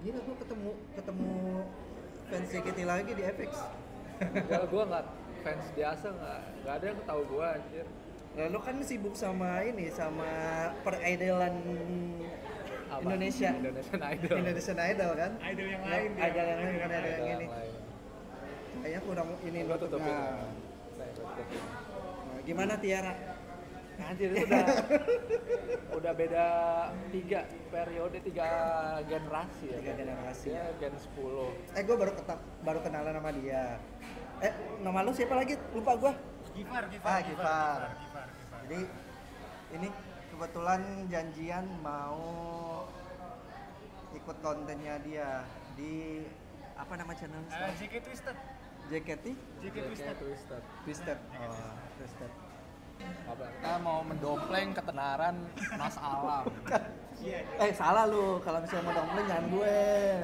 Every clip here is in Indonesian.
gila gue ketemu fans JKT lagi di FX. Enggak, gue nggak fans biasa, nggak ada yang tahu gue anjir. Nah, lo kan sibuk sama peridolan Apa? Indonesia. Indonesian Idol kan? Idol yang lain dia. Idol yang lain kan ada yang ini. lain. Kayaknya kurang ini Gua tutupin. Nah, gimana Tiara? Anjir itu udah beda 3 periode, 3 generasi ya. 3 generasi. Ya, gen 10. Gue baru kenalan sama dia. Nama lu siapa lagi? Lupa gue. Gifar. Gifar. Jadi ini kebetulan janjian mau ikut kontennya dia di apa nama channel? JK Twisted. JKT Twisted. Oh, Twisted. Apa? Kita mau mendompleng ketenaran Mas Alam. Salah lu. Kalau misalnya mau dompleng jangan gue.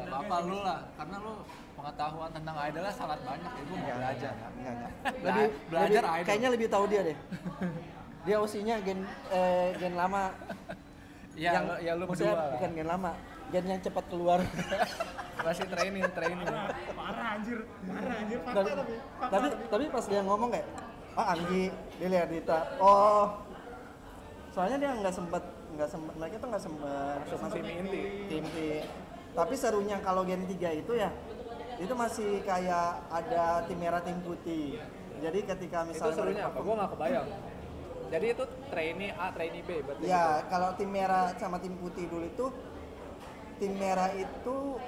Bapak lu lah, karena lu pengetahuan tentang idolnya sangat banyak. Ibu mau belajar. Enggak. Belajar idol. Kayaknya lebih tahu dia deh. Dia usinya gen lama. Ya lu maksudnya berdua. bukan gen lama, gen yang cepat keluar. Masih training. Parah anjir. Fakta tapi pas dia ngomong kayak, Anggi, dia lihat Dita. Oh, soalnya dia nggak sempet, mereka tuh nggak sempet masuk tim inti. Tim inti. Tapi serunya kalau Gen 3 itu ya, itu masih kayak ada tim merah, tim putih. Jadi ketika misalnya Itu serunya apa? Gua nggak kebayang. Jadi itu trainee A, trainee B berarti. Ya, kalau tim merah sama tim putih dulu itu, tim merah itu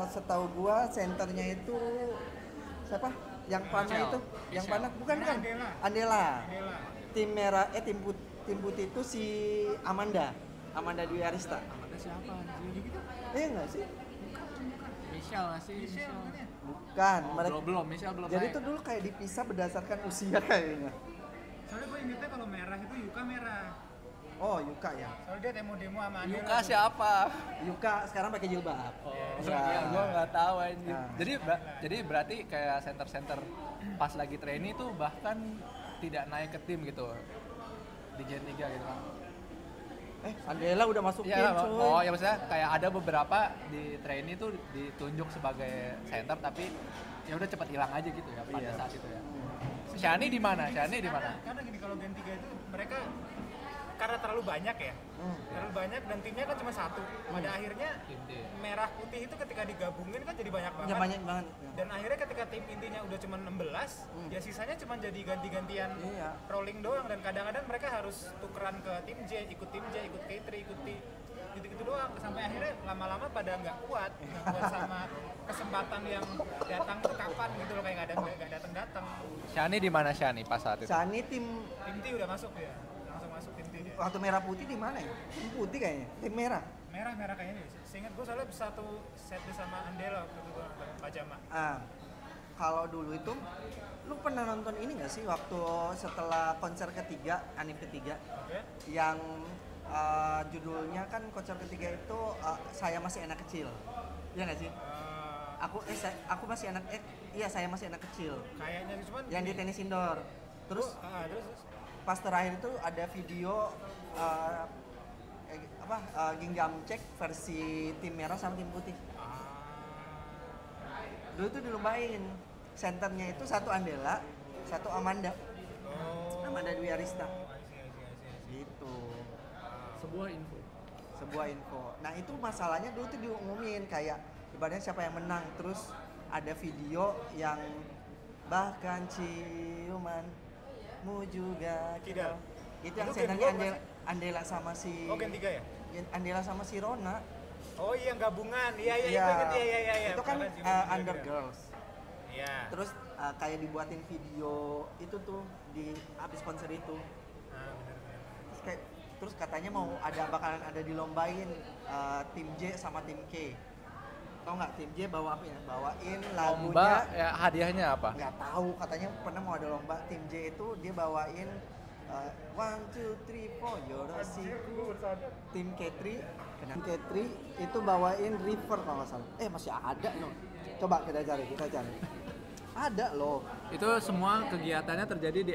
setahu gua senternya itu siapa? Yang panah itu? Yang panah bukan. Andela. Tim merah tim putih itu si Amanda Dwi Arista. Amanda siapa anjir? Iya enggak sih? Michelle nggak sih? Bukan. Belum, Michelle belum. Jadi itu dulu kayak dipisah berdasarkan usia kayaknya. Soalnya gue ingetnya kalau merah itu Yuka merah. Oh, Yuka ya. Soalnya dia demo-demo sama Andela. Yuka siapa? Yuka sekarang pakai jilbab. Oh, Ya. ya, gua nggak tahu anjir. Nah. Jadi berarti kayak center pas lagi trainee itu bahkan tidak naik ke tim gitu. Di Gen 3 gitu kan. Andela udah masuk tim, Ya, cuy. ya maksudnya kayak ada beberapa di trainee itu ditunjuk sebagai center tapi ya udah cepet hilang aja gitu ya pada Iya. saat itu ya. Shani di mana? Karena gini, kalau Gen 3 itu mereka karena terlalu banyak ya. Terlalu banyak dan timnya kan cuma satu. Pada akhirnya Tim D. merah putih itu ketika digabungin kan jadi banyak banget. Ya, banyak banget. Dan akhirnya ketika tim intinya udah cuma 16, ya sisanya cuma jadi ganti-gantian Iya. rolling doang, dan kadang-kadang mereka harus tukeran ke tim J, ikut ikut K3, ikut T, gitu-gitu doang, sampai akhirnya lama-lama pada nggak kuat sama kesempatan yang datang tuh kapan gitu loh, kayak nggak datang. Shani di mana Shani pas saat itu? Sani tim Tim T udah masuk ya, langsung masuk tim T dia. waktu merah putih di mana ya? Tim putih kayaknya. Tim merah. Merah kayaknya. Seingat gue soalnya satu set sama Andela waktu itu gue nonton Pajama. Kalau dulu itu, lu pernah nonton ini nggak sih waktu setelah konser ketiga, anime ketiga, Oke. yang judulnya kan konser ketiga itu saya masih anak kecil, iya nggak sih? Aku masih anak, saya masih anak kecil. Kayaknya cuman Yang di tenis indoor. Terus terus pas terakhir itu ada video Gingham Check versi tim merah sama tim putih. Dulu tuh dilombain. Senternya itu satu Andela, satu Amanda. Amanda Dwi Arista. Gitu. Sebuah info. Nah, itu masalahnya dulu tuh diumumin kayak ibaratnya siapa yang menang, terus ada video yang bahkan ciumanmu juga Tidak. Itu yang Itu senternya Gen 2 Andela sama si Gen 3 ya? Andela sama si Rona. Oh iya, gabungan. Iya. Itu kan Bahkan ciuman Under juga. Girls. Iya. Terus kayak dibuatin video itu tuh di habis konser itu. Benar. Terus katanya bakalan ada dilombain tim J sama tim K. Tau nggak tim J bawa apa ya? Bawain lagunya. Lomba ya, hadiahnya apa? Nggak tahu, katanya pernah mau ada lomba. Tim J itu dia bawain 1, 2, 3, 4 Yoroshiku. Tim K3 itu bawain River kalau nggak salah. Masih ada loh. Coba kita cari. Ada loh. Itu semua kegiatannya terjadi di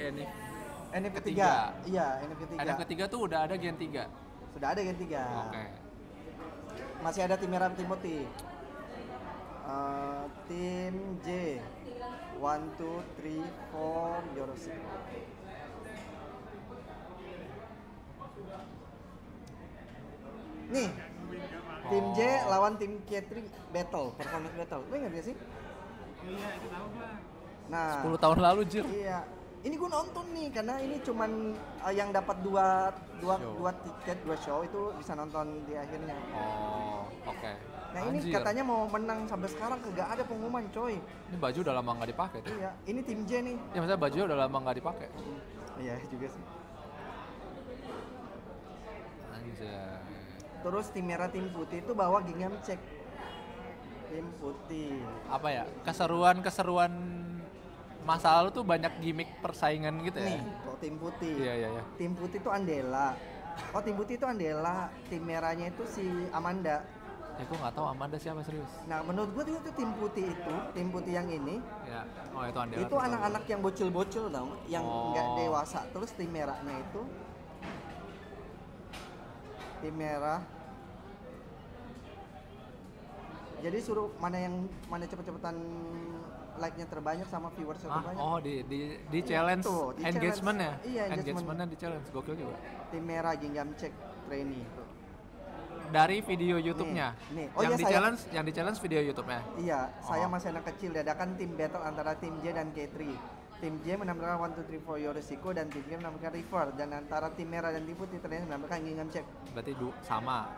NF Ketiga. Iya, NF ketiga. NF ketiga tuh udah ada Gen 3. Sudah ada Gen 3. Oke. Masih ada tim merah, tim putih. Tim J. 1, 2, 3, 4, Yorosiko. Nih, tim J lawan tim K3 battle, performance battle. Lu ingat gak sih? Oh iya, itu tahu gua. Nah, 10 tahun lalu, Jir. iya. Ini gue nonton nih karena ini cuman yang dapat dua tiket, 2 show itu bisa nonton di akhirnya. Oh, oke. Nah, ini Anjir. katanya mau menang sampai sekarang kagak ada pengumuman, coy. Ini baju udah lama nggak dipakai tuh. Iya, ini tim J nih. Ya maksudnya bajunya udah lama nggak dipakai. Iya juga sih. Anjir. Terus tim merah tim putih itu bawa gingham check. Tim putih. Apa ya? Keseruan masa lalu tuh banyak gimmick persaingan gitu ya. Nih, kok tim putih. Iya. Tim putih itu Andela. Oh, tim putih itu Andela. Tim merahnya itu si Amanda. Ya gue nggak tahu Amanda siapa serius. Nah, menurut gue itu tim putih yang ini. Ya. Oh itu Andela. Itu anak-anak yang bocil-bocil tau, yang nggak Oh. dewasa. Terus tim merahnya itu tim merah. Jadi suruh mana cepet-cepetan like-nya terbanyak sama viewersnya terbanyak. Oh di challenge Tuh, di engagement ya? challenge. Iya, Engagementnya di challenge, gokil juga. Tim merah gingham check trainee. Tuh. Dari video YouTube-nya. Nih. Oh yang iya, di challenge video YouTube-nya. Iya, saya Oh. masih anak kecil. Diadakan tim battle antara tim J dan K3. Tim J menampilkan 1, 2, 3, 4 Yorosiko dan tim J menampilkan River. Dan antara tim merah dan tim putih ternyata menampilkan gingham check. Berarti sama.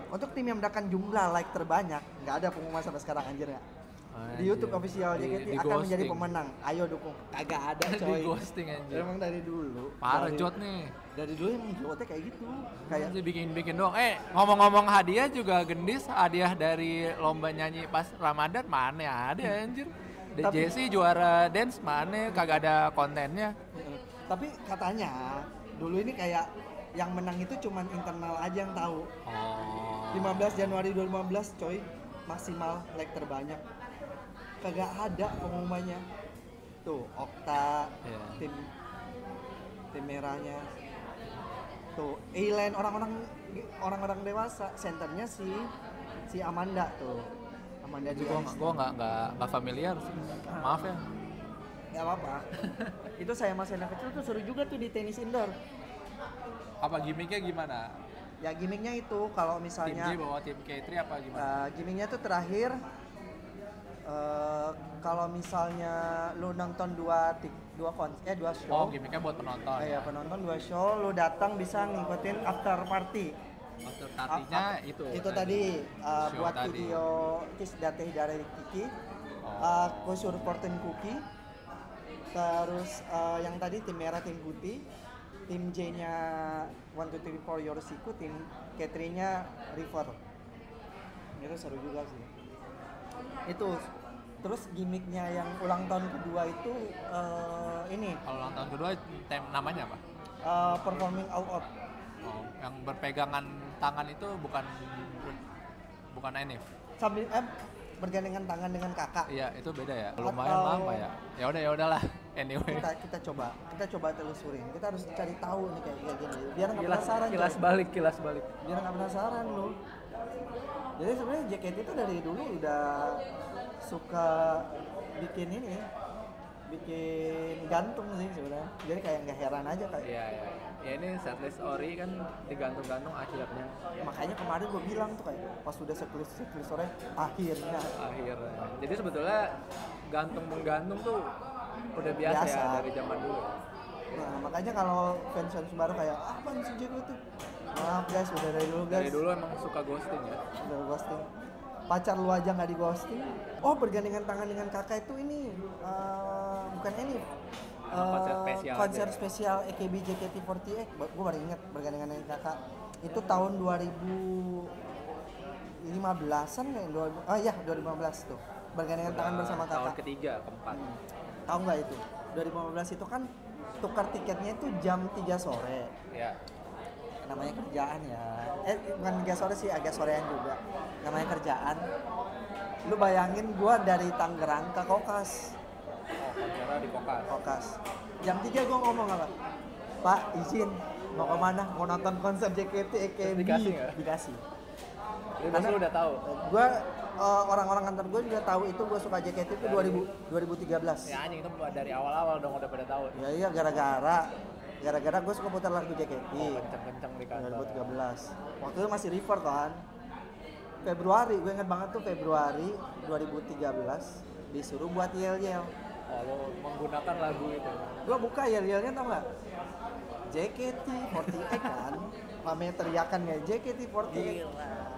Untuk tim yang mendapatkan jumlah like terbanyak, nggak ada pengumuman sampai sekarang, anjir nggak? Di Anjir. YouTube official JKT Di akan menjadi ghosting. pemenang. Ayo dukung. Kagak ada, Di coy. ghosting anjir. Emang dari dulu. Parah Dari- Jot nih. Dari dulu emang JOT kayak gitu. Kayak Anjir, bikin doang. Ngomong-ngomong hadiah juga gendis, hadiah dari lomba nyanyi pas Ramadan mana ada anjir. Tapi- Jessie juara dance mana kagak ada kontennya. tapi katanya dulu ini kayak yang menang itu cuman internal aja yang tahu. Oh. 15 Januari 2015 coy, maksimal like terbanyak. Kagak ada pengumumannya. Tuh, Okta, Iya. tim merahnya. Tuh, A-Line orang-orang dewasa, senternya si Amanda tuh. Amanda Jadi Dias. gua nggak familiar sih. Maaf ya. Nggak apa-apa. Itu saya masih anak kecil tuh seru juga tuh di tenis indoor. Apa gimmicknya gimana? Ya gimmicknya itu kalau Tim misalnya J bawa tim K3 apa gimana? gimmicknya tuh terakhir kalau misalnya lu nonton dua show. Oh, gimmicknya buat penonton. Ya penonton 2 show, lu datang bisa ngikutin after party. Master artinya itu. Tadi Show buat tadi. video Kiss Date dari Kiki, Oh. Kusur Fortune Cookie, terus yang tadi tim merah tim putih, tim J-nya 1, 2, 3, 4 Yorosiko, tim K3-nya River. Itu seru juga sih. Itu terus gimmicknya yang ulang tahun kedua itu ini Kalau ulang tahun kedua namanya apa? performing out. Oh, yang berpegangan tangan itu bukan Enif. Sambil bergandengan tangan dengan kakak. Iya, itu beda ya. Lumayan Atau- lama ya. Ya udahlah. Anyway. Kita coba telusurin. Kita harus cari tahu nih kayak gini. Biar nggak penasaran. kilas coy. balik. Biar nggak penasaran lu. Jadi sebenarnya JKT itu dari dulu udah suka bikin gantung sih sebenarnya. Jadi kayak nggak heran aja kayak. Iya. Ya ini setlist ori kan digantung-gantung akhirnya. Makanya kemarin gue bilang tuh kayak pas udah setlist sore akhirnya. Jadi sebetulnya gantung-menggantung tuh udah biasa ya dari zaman dulu. Nah makanya kalau fans baru kayak apaan sih JKT? Maaf guys, udah dari dulu guys. Dari dulu emang suka ghosting ya. Udah ghosting. Pacar lu aja nggak di ghosting. Oh bergandengan tangan dengan kakak itu ini bukan ini. Konser spesial AKB JKT48. Gue baru inget bergandengan dengan kakak. Itu tahun 2015an ya 2015 tuh. Bergandengan tangan bersama kakak. Tahun ketiga, keempat. Tahu nggak itu? 2015 itu kan tukar tiketnya itu jam 3 sore. Ya. Namanya kerjaan ya. Bukan 3 sore sih, agak sorean juga. Namanya kerjaan. Lu bayangin gua dari Tangerang ke Kokas. Oh, konsernya di Kokas. Jam 3 gua ngomong apa? Pak, izin mau kemana? Mau nonton konser JKT AKB. Dikasih nggak? Dikasih. Terus lu udah tahu? Gue orang-orang kantor gue juga tahu itu gue suka JKT itu 2013. Ya anjing itu dari awal-awal dong udah pada tahu. Ya iya gara-gara gue suka putar lagu JKT. Kenceng-kenceng di kantor. 2013. Waktu itu masih River kan. Februari, gue inget banget tuh Februari 2013 disuruh buat yel-yel. Oh, lu menggunakan lagu itu. Gue buka yel-yelnya tau nggak? JKT48 kan. Namanya teriakan ya JKT48.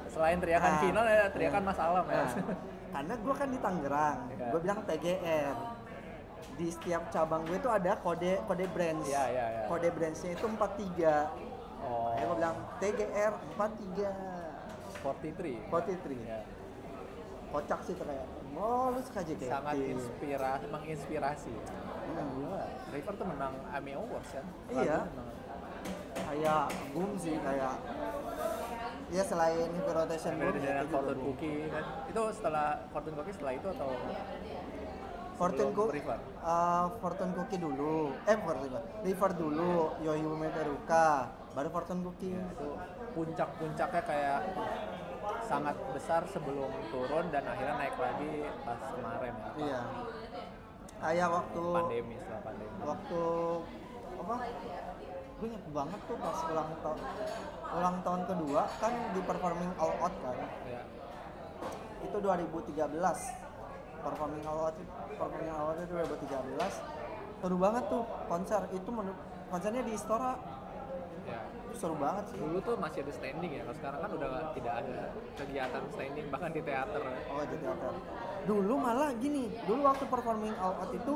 Selain teriakan final ya teriakan Mas Alam ya. Karena gue kan di Tangerang, gue bilang TGR. Di setiap cabang gue itu ada kode branch. Iya. Kode branchnya itu 43. Oh. Gue bilang TGR 43. 43. Ya. Kocak sih ternyata. Oh, lu suka JKT. Sangat menginspirasi. Gila. River tuh menang AMI Awards kan? Iya. Kayak boom sih kayak. Ya selain Heavy Rotation boom Ada itu juga Fortune boom. Cookie kan? Itu setelah Fortune Cookie setelah itu atau Fortune sebelum Cookie, River? Fortune Cookie dulu, River dulu, Yoyume Teruka, baru Fortune Cookie. Itu puncak-puncaknya kayak sangat besar sebelum turun dan akhirnya naik lagi pas kemarin ya. Iya. Kayak waktu Setelah pandemi. Waktu apa? Gue inget banget tuh pas ulang tahun kedua kan di performing all out kan. Ya. Itu 2013. Performing all out itu 2013. Seru banget tuh konser. Itu konsernya di Istora. Ya. Itu seru banget sih. Dulu tuh masih ada standing ya, kalau sekarang kan udah tidak ada kegiatan standing bahkan di teater. Oh, jadi apa? Dulu malah gini, dulu waktu performing all out itu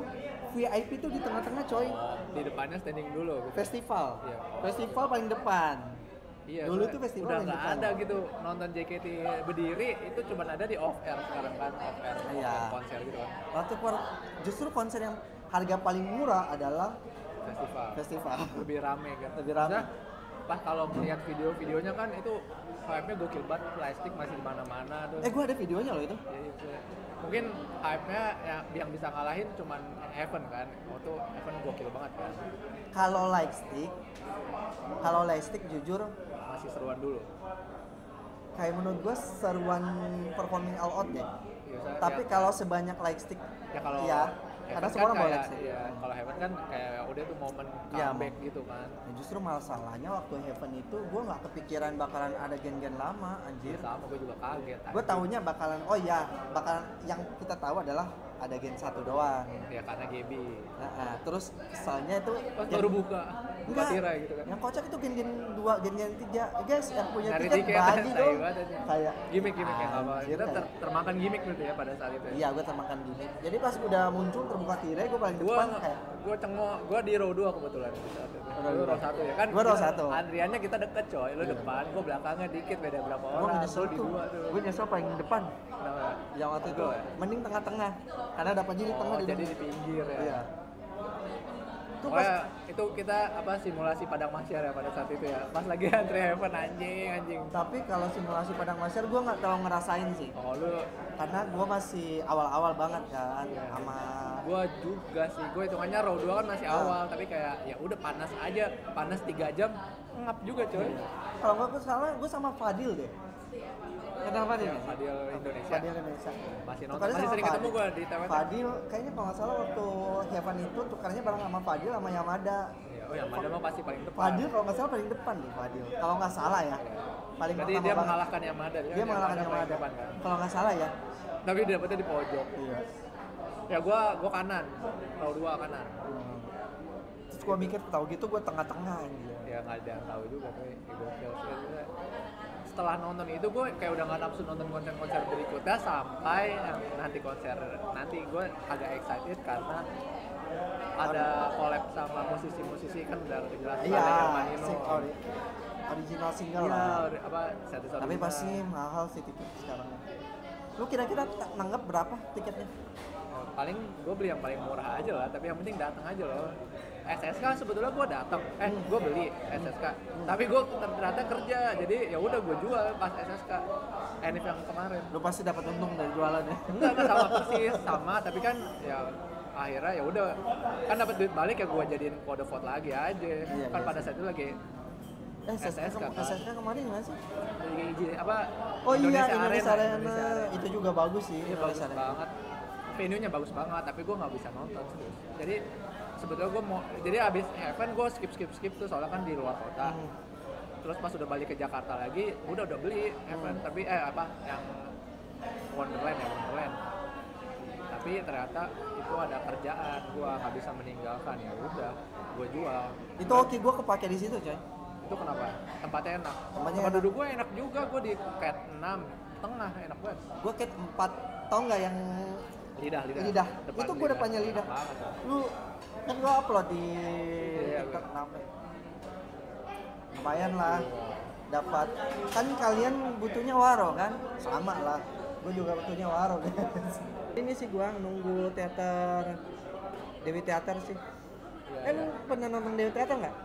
VIP tuh di tengah-tengah coy. Oh, di depannya standing dulu gitu. Festival. Iya. Festival paling depan. Iya, Dulu soalnya tuh festival udah yang nggak depan. ada gitu nonton JKT berdiri itu cuma ada di off air sekarang kan off air Iya. konser gitu kan Waktu justru konser yang harga paling murah adalah festival lebih rame kan Lebih rame. Nah, pas kalau melihat video-videonya kan itu hype-nya gokil banget plastik masih di mana-mana tuh gue ada videonya loh itu. ya, itu. Mungkin hype-nya yang bisa ngalahin cuman Heaven kan waktu Heaven gokil banget kan Kalau Lightstick jujur masih seruan dulu kayak menurut gue seruan performing all out deh. Biasa, Tapi ya, kalau sebanyak Lightstick ya kalau karena Heaven semua orang mau kayak, Lightstick. ya, kalau Heaven kan kayak udah tuh momen Iya, comeback gitu kan. Nah, justru masalahnya waktu Heaven itu gue nggak kepikiran bakalan ada gen-gen lama anjir. Iya sama, gue juga kaget. Gue taunya bakalan yang kita tahu adalah ada gen 1 doang. Ya karena Gaby. Nah, terus kesalnya itu Pas baru buka Enggak, tirai gitu kan. yang kocak itu gen-gen 2, gen-gen 3. Guys, yang punya Dari tiket tiket, bagi tai dong. banget aja. Kayak Gimmick ya apa? anjir, Kita kayak- termakan gimmick berarti ya pada saat itu. Ya? Iya, gue termakan gimmick. Jadi pas udah muncul terbuka tirai, gue paling Gua depan kayak gua di row 2 kebetulan di saat itu. Lu row 1 ya kan? Gua row kita- 1. Antriannya kita deket coy, lu depan, gua belakangnya dikit beda berapa gue orang. nyesel Lu di tuh. 2 tuh. Gue nyesel paling depan. Kenapa? Yang waktu itu Gua ya? mending tengah-tengah. Karena dapatnya di tengah Oh, di jadi di pinggir ya. Iya. Itu Oh ya, itu kita simulasi padang mahsyar ya pada saat itu ya. Pas lagi antri Heaven anjing. tapi kalau simulasi padang mahsyar gue nggak terlalu ngerasain sih. Oh lu Karena gue masih awal-awal banget kan sama gua juga sih, gua hitungannya row 2 kan masih awal, tapi kayak ya udah panas aja, panas 3 jam, ngap juga coy. kalau nggak gue salah gue sama Fadil deh. Kenal Fadil? Ya, nggak sih? Fadil Indonesia. Fadil Indonesia. Masih nonton, Tukarnya masih sama sering ketemu Fadil. gua di TWT. Fadil kayaknya kalau nggak salah waktu Heaven itu tukarnya bareng sama Fadil sama Yamada. Iya, oh yang Mada mah pasti paling depan. Fadil kalau nggak salah paling depan deh Fadil. Kalau nggak salah ya. Paling Berarti pertama dia banget. mengalahkan Yamada. Dia mengalahkan paling Yamada. depan, kan? Kalau nggak salah ya. Tapi dia dapetnya di pojok. Iya. Ya gua kanan, row 2 kanan. Terus gue mikir tahu gitu gue tengah-tengah aja. Ya nggak ada yang tahu juga tapi gokil sih. Setelah nonton itu gue kayak udah nggak nafsu nonton konser-konser berikutnya sampai nanti konser nanti gue agak excited karena ada collab sama musisi-musisi kan udah jelas Iya, ada Manino. original single Iya, lah. apa satu-satu. Tapi pasti mahal sih tiket sekarang. Lu kira-kira nanggap berapa tiketnya? Paling gue beli yang paling murah aja lah, tapi yang penting datang aja loh. SSK sebetulnya gue datang, gue beli SSK, tapi gue ternyata kerja, jadi ya udah gue jual pas SSK. Enif yang kemarin. Lu pasti dapat untung dari jualannya. Enggak sama persis, sama, tapi kan ya akhirnya ya udah kan dapat duit balik ya gue jadiin kode vote lagi aja. Iya, Kan iya pada sih. saat itu lagi SSK kemarin gimana sih? Apa? Oh iya, Indonesia Indonesia Arena. Indonesia Arena. Itu juga bagus sih. Iya, bagus banget. Venue-nya bagus banget, tapi gue nggak bisa nonton serius. Jadi sebetulnya gue mau, jadi abis event gue skip tuh soalnya kan di luar kota. Terus pas udah balik ke Jakarta lagi, udah beli event, tapi yang Wonderland. Tapi ternyata itu ada kerjaan, gue nggak bisa meninggalkan, ya udah gue jual. Itu oke, gue kepake di situ coy. Itu kenapa? Tempatnya enak. Tempat enak. duduk gue enak juga, gue di cat 6 tengah enak banget. Gue cat 4, tau nggak yang lidah. Depan itu gue depannya lidah. Lu kan gue upload di Iya, TikTok 6. Lumayan lah. Dapat kan kalian butuhnya waro kan? Sama lah. Gue juga butuhnya waro guys. Ini sih gue nunggu teater Dewi Teater sih. Lu pernah nonton Dewi Teater nggak?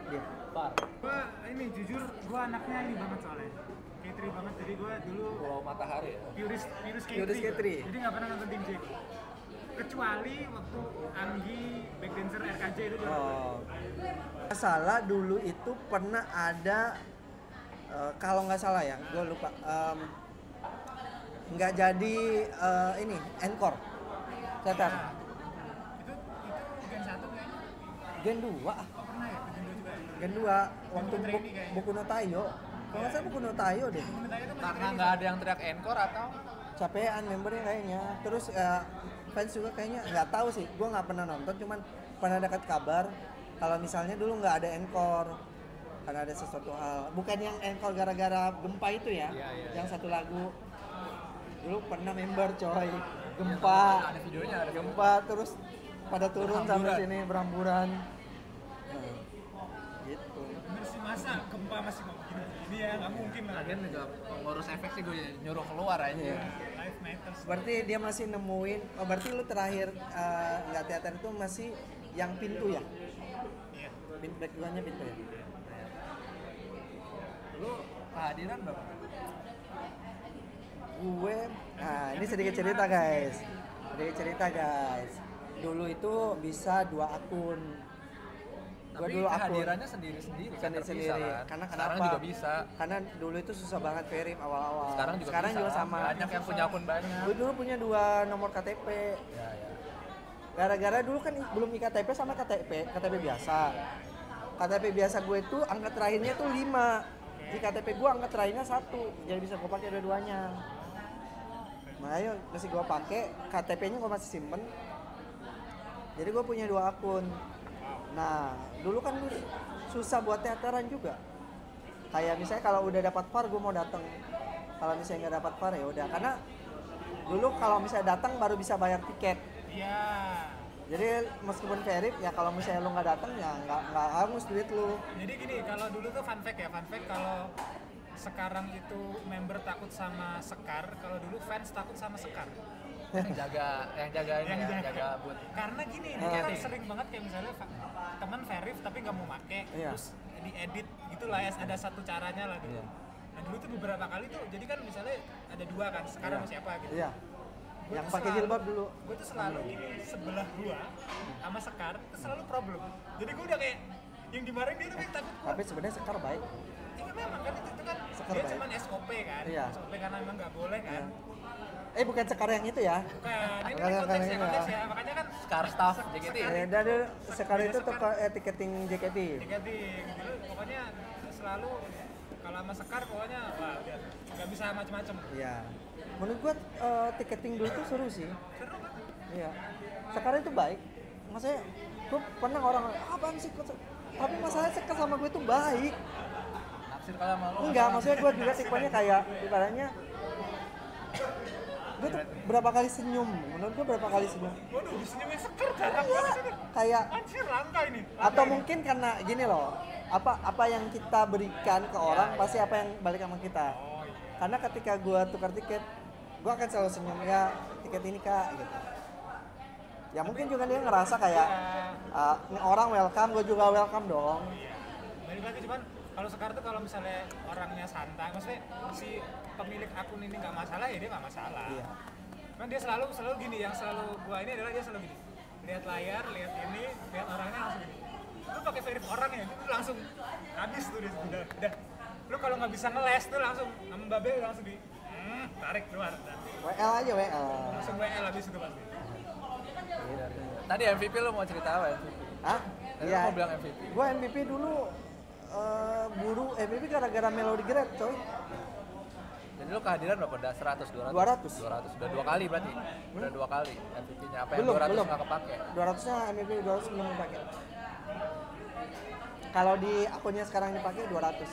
Dia. Gua ini jujur gua anaknya ini banget soalnya. K3 banget, jadi gua dulu Pulau Matahari ya? Purist K3. K3. Jadi nggak pernah nonton tim J. Kecuali waktu Anggi, backdancer RKJ itu gua nonton. Oh. Salah dulu itu pernah ada kalau nggak salah ya, gue lupa. Nggak jadi ini encore teater. Nah, itu Gen 1 kayaknya. Gen 2 Oh pernah ya? Gen 2 juga ya? Gen 2 waktu Trainee kayaknya. Boku no Tayo. Kalau nggak salah Boku no Tayo deh. Menurut saya itu masih Karena trainee, nggak ada yang teriak encore atau? Capean membernya kayaknya. Terus fans juga kayaknya nggak tahu sih. Gue nggak pernah nonton, cuman pernah dapat kabar kalau misalnya dulu nggak ada encore karena ada sesuatu hal. Bukan yang encore gara-gara gempa itu ya. Iya. Yang satu lagu dulu pernah member coy. Gempa. Ada videonya, ada Gempa terus pada turun sampai Berhamburan. sini berhamburan. Nah, gitu. bener sih, masa gempa masih mau begini ya, nggak mungkin lah. Lagian juga ngurus efek sih gue nyuruh keluar aja. Iya. Life matters. Berarti dia masih nemuin, oh berarti lu terakhir nggak teater itu masih yang pintu ya? Iya. Backgroundnya pintu ya? Lu kehadiran berapa? Gue, nah ini sedikit cerita guys. Dulu itu bisa 2 akun. Gue Tapi dulu akun kehadirannya sendiri-sendiri kan sendiri. terpisah kan? Karena Sekarang kenapa? juga bisa. Karena dulu itu susah banget verif awal-awal. Sekarang juga bisa. sama. Banyak yang punya akun banyak. Gue dulu punya 2 nomor KTP. Ya. Gara-gara dulu kan belum iktp sama KTP biasa. KTP biasa gue itu angka terakhirnya tuh 5. Di KTP gue angka terakhirnya 1. Jadi bisa gue pakai dua-duanya. Makanya masih gue pakai KTP-nya gue masih simpen. Jadi gue punya 2 akun. Nah, dulu kan susah buat teateran juga. Kayak misalnya kalau udah dapat VAR gue mau datang. Kalau misalnya nggak dapat VAR ya udah. Karena dulu kalau misalnya datang baru bisa bayar tiket. Iya. Jadi meskipun verif ya kalau misalnya lu nggak datang ya nggak hangus duit lu. Jadi gini, kalau dulu tuh fun fact kalau sekarang itu member takut sama Sekar, kalau dulu fans takut sama Sekar. Yang jaga buat. Karena gini, dia kan sering banget kayak misalnya teman verif tapi nggak mau make, Iya. terus diedit gitulah ya, ada satu caranya lah gitu. Iya. Nah dulu tuh beberapa kali tuh, jadi kan misalnya ada 2 kan, sekarang Iya. sama siapa gitu. Iya. Gua Yang tuh pakai selalu- jilbab dulu. Gue tuh selalu gini, sebelah gua sama Sekar itu selalu problem. Jadi gue udah kayak yang dimarahin dia tuh kayak takut gua. Tapi sebenarnya Sekar baik. Iya memang kan itu kan Sekar dia baik. cuman SOP kan, Iya. SOP karena emang nggak boleh kan. Bukan Sekar yang itu ya. Bukan, ini Bukan kan yang konteks ini ya, makanya kan Scar Staff JKT. Dari Sekar itu toko tiketing JKT. jadi dulu pokoknya selalu kalau sama Sekar pokoknya wah udah nggak bisa macam-macam. Iya. Menurut gua tiketing dulu tuh seru sih. Seru kan? Iya. Sekar itu baik. Maksudnya gua pernah orang apaan sih kok tapi masalahnya Sekar sama gue itu baik. Naksir kalau sama lu. Enggak, maksudnya gue juga tipenya kayak ibaratnya gue tuh berapa kali senyum, menurut gue berapa kali senyum Waduh, disenyumin Sekar jarang banget sih. kayak Anjir langka ini. atau mungkin karena gini loh apa yang kita berikan ke orang pasti apa yang balik sama kita. Oh iya. Karena ketika gue tukar tiket gue akan selalu senyum ya tiket ini kak gitu ya mungkin juga dia ngerasa kayak ini orang welcome gue juga welcome dong. Iya. Balik lagi cuman kalau Sekar tuh kalau misalnya orangnya santai, maksudnya si pemilik akun ini nggak masalah ya dia nggak masalah. Iya. Cuman dia selalu gini, yang selalu gua ini adalah dia selalu gini. Lihat layar, lihat ini, lihat orangnya langsung gini. lu pakai verif orang ya, itu langsung habis tuh udah. Lu kalau nggak bisa ngeles tuh langsung sama Babe langsung tarik keluar. WL aja WL. Langsung WL habis itu pasti. Tadi MVP lu mau cerita apa MVP? Hah? Tadi Iya. lu mau bilang MVP. Gue MVP dulu buru MVP gara-gara Melody Great coy. Jadi lu kehadiran berapa? Udah 100, 200? 200. 200, udah 2 kali berarti? Udah 2 kali MVP-nya, apa yang Belum, 200 belum. nggak kepake? 200-nya MVP 200 belum dipakai. Kalau di akunnya sekarang dipakai 200.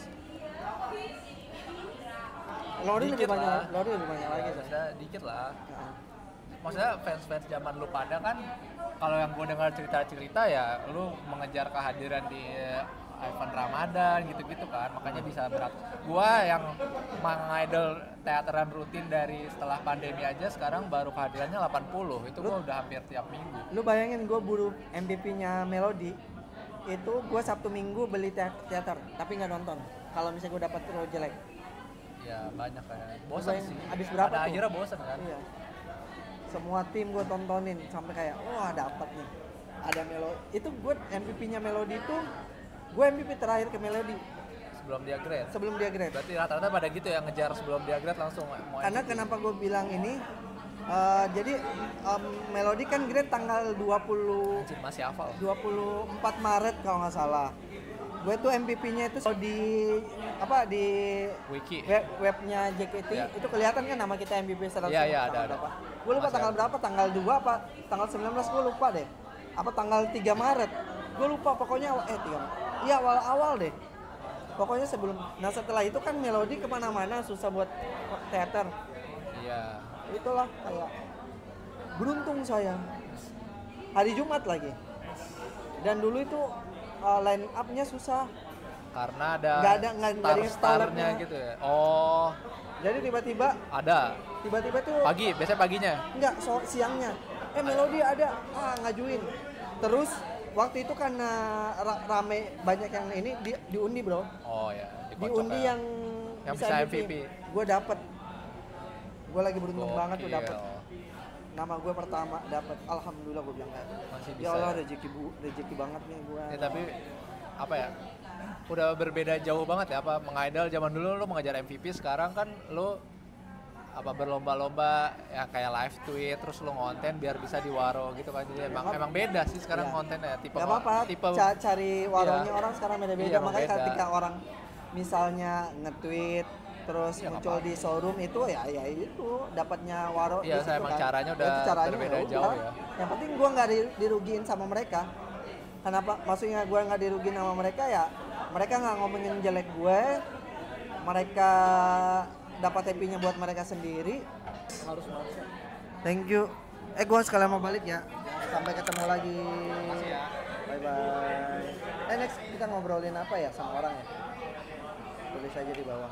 Lori lebih Dikit banyak, lah. Lori lebih banyak lagi. Coy. Maksudnya dikit lah. Nah, Maksudnya fans-fans zaman lu pada kan, kalau yang gue dengar cerita-cerita ya lu mengejar kehadiran di event Ramadan gitu-gitu kan, makanya bisa berat. Gua yang mengidol teateran rutin dari setelah pandemi aja sekarang baru kehadirannya 80, itu gua udah hampir tiap minggu. Lu bayangin gue buru MVP-nya Melody, itu gue Sabtu Minggu beli teater, tapi nggak nonton. Kalau misalnya gue dapat role jelek. Ya banyak kan, bosan Bayang- sih. habis berapa Pada tuh? akhirnya bosan kan. Iya. Semua tim gue tontonin sampai kayak wah dapat nih. Ada Melody. Itu gue MVP-nya Melody itu gue MVP terakhir ke Melody Sebelum dia grade. sebelum dia grade. Berarti rata-rata pada gitu ya, ngejar sebelum dia grade langsung mau Karena MVP. kenapa gue bilang ini? Jadi Melody kan grade tanggal 20 Anjir, masih hafal. 24 Maret kalau nggak salah. Gue tuh MVP-nya itu di di Wiki. webnya JKT Iya. itu kelihatan kan nama kita MVP 100. Iya, iya, ada. Gue lupa Masih tanggal ada. berapa, tanggal 2 apa tanggal 19 gue lupa deh. Apa tanggal 3 Maret. Gue lupa pokoknya 3. Iya awal-awal deh. Pokoknya sebelum. Nah setelah itu kan Melody kemana-mana susah buat teater. Iya. Itulah kayak beruntung saya. Hari Jumat lagi. Dan dulu itu line up-nya susah. Karena ada Nggak ada star-starnya installernya. gitu ya. Oh, Jadi tiba-tiba ada. tuh Pagi, biasanya paginya. enggak siangnya. Melodi ada, ngajuin. Terus waktu itu karena rame banyak yang ini diundi bro. Oh ya, Diundi yang bisa MVP. Gue dapet. Gue lagi beruntung banget tuh Gokil. dapet. Nama gue pertama dapet. Alhamdulillah gue bilang kayak. Masih bisa. Ya Allah Ya. rezeki banget nih gue. Ya, tapi apa ya? Udah berbeda jauh banget ya, apa mengidol zaman dulu lu mengejar MVP, sekarang kan lu apa berlomba-lomba ya kayak live tweet terus lu ngonten biar bisa diwaro gitu kan. Jadi emang beda sih sekarang Iya. kontennya tipe Gak apa-apa, cari waronya Iya. orang sekarang beda-beda. Iya, Makanya beda. ketika orang misalnya nge-tweet terus Iya, muncul nggak di showroom itu ya itu dapatnya waro Iya, di situ emang kan. caranya udah Itu caranya berbeda ya jauh udah. ya. Yang penting gua nggak dirugiin sama mereka. Kenapa? Maksudnya gua nggak dirugiin sama mereka ya. Mereka nggak ngomongin jelek gue. Mereka dapat happy-nya buat mereka sendiri. harus Thank you. Gua sekalian mau balik ya. Sampai ketemu lagi. Makasih ya. Bye bye. Next kita ngobrolin apa ya sama orang ya? Tulis aja di bawah.